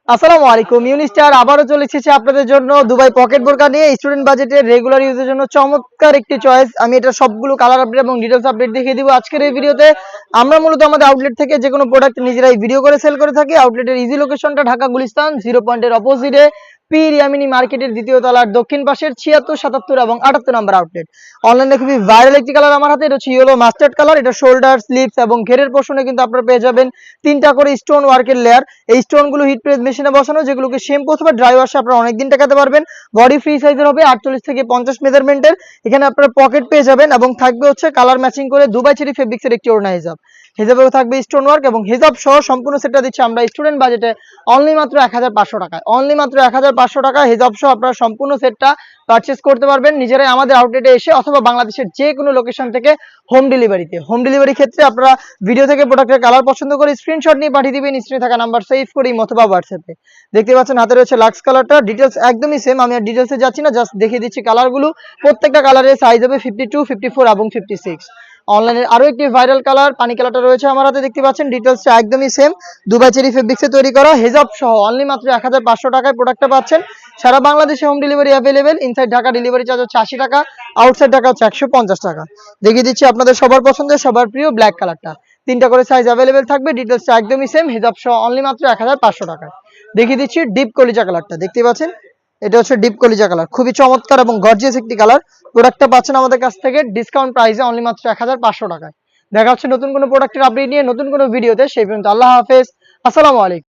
আসসালামু আলাইকুম। ইউনিস্টার আবারও চলে এসেছে আপনাদের জন্য দুবাই পকেট বোরকা নিয়ে স্টুডেন্ট বাজেটের রেগুলার ইউজের জন্য চমৎকার একটি চয়েস। আমি এটা সবগুলো কালার আপডেট এবং ডিটেলস আপডেট দেখিয়ে দিব আজকের এই ভিডিওতে। আমরা মূলত আমাদের আউটলেট থেকে যে কোনো প্রোডাক্ট নিজেরাই ভিডিও করে সেল করে থাকি। আউটলেটের ইজি লোকেশনটা ঢাকা গুলিস্তান 0 পয়েন্টের অপোজিটে পীর ইয়ামিনী মার্কেটের দ্বিতীয় তলার দক্ষিণ পাশের 76, 77 এবং 78 নম্বর আউটলেট। অনলাইনে খুবই ভাইরাল একটি কালার আমার হাতে, এটা হচ্ছে ইয়েলো মাস্টার্ড কালার। এটা শোল্ডার, স্লিভস এবং ঘেরের পোর্শনে কিন্তু আপনারা পেয়ে যাবেন 3টা করে স্টোন ওয়ার্কের লেয়ার। এই স্টোনগুলো হিট প্রেস মেশিনে বসানো, যেগুলোকে শ্যাম্পু অথবা ড্রাই ওয়াশে আপনারা অনেকদিন টাকাতে পারবেন। বডি ফ্রি সাইজের হবে 48 থেকে 50 মেজারমেন্টের। এখানে আপনারা পকেট পেয়ে যাবেন এবং থাকবে হচ্ছে কালার ম্যাচিং করে দুবাই চেরি ফেব্রিক্সের একটি ওড়না হিজাব। হিজাবেও থাকবে স্টোন ওয়ার্ক এবং হিজাব সহ সম্পূর্ণ সেটটা দিচ্ছি আমরা স্টুডেন্ট বাজেটে অনলি মাত্র 1500 টাকায়। অনলি মাত্র 1500 টাকা হিজাব সহ আপনারা সম্পূর্ণ সেটটা পারচেজ করতে পারবেন নিজেরাই আমাদের আউটলেটে এসে অথবা বাংলাদেশের যে কোনো লোকেশন থেকে হোম ডেলিভারিতে। হোম ডেলিভারি ক্ষেত্রে আপনারা ভিডিও থেকে প্রোডাক্টের কালার পছন্দ করে স্ক্রিনশট নিয়ে পাঠিয়ে দিবেন স্ক্রিনে থাকা নাম্বার সেভ করে অথবা হোয়াটসঅ্যাপে। দেখতে পাচ্ছেন হাতে রয়েছে লাক্স কালারটা, ডিটেলস একদমই সেম। আমি আর ডিটেলসে যাচ্ছি না, জাস্ট দেখিয়ে দিচ্ছি কালারগুলো। প্রত্যেকটা কালারের সাইজ হবে 52, 54 এবং 56। অনলাইনে আরো একটি ভাইরাল কালার পানি কালারটা রয়েছে আমার হাতে, দেখতে পাচ্ছেন ডিটেলসটা একদমই সেম। দুবাই চেরি ফেব্রিক্সে তৈরি করা হিজাব সহ অনলি মাত্র 1500 টাকায় প্রোডাক্টটা পাচ্ছেন। সারা বাংলাদেশে home delivery available. Inside Dhaka delivery charge হচ্ছে 80 টাকা, আউটসাইড ঢাকা হচ্ছে 150 টাকা। দেখিয়ে দিচ্ছি আপনাদের সবার পছন্দের সবার প্রিয় ব্ল্যাক কালারটা। 3টা করে সাইজ অ্যাভেলেবেল থাকবে, ডিটেলসটা একদমই সেম। হিজাব সহ অনলি মাত্র 1500 টাকায়। দেখিয়ে দিচ্ছি ডিপ কলিজা কালারটা, দেখতে পাচ্ছেন এটা হচ্ছে ডিপ কলিজা কালার, খুবই চমৎকার এবং গর্জিয়াস একটি কালার। প্রোডাক্টটা পাচ্ছেন আমাদের কাছ থেকে ডিসকাউন্ট প্রাইসে অনলি মাত্র 1500 টাকায়। দেখা হচ্ছে নতুন কোনো প্রোডাক্টের আপডেট নিয়ে নতুন কোনো ভিডিওতে। সেই পর্যন্ত আল্লাহ হাফেজ, আসসালামু আলাইকুম।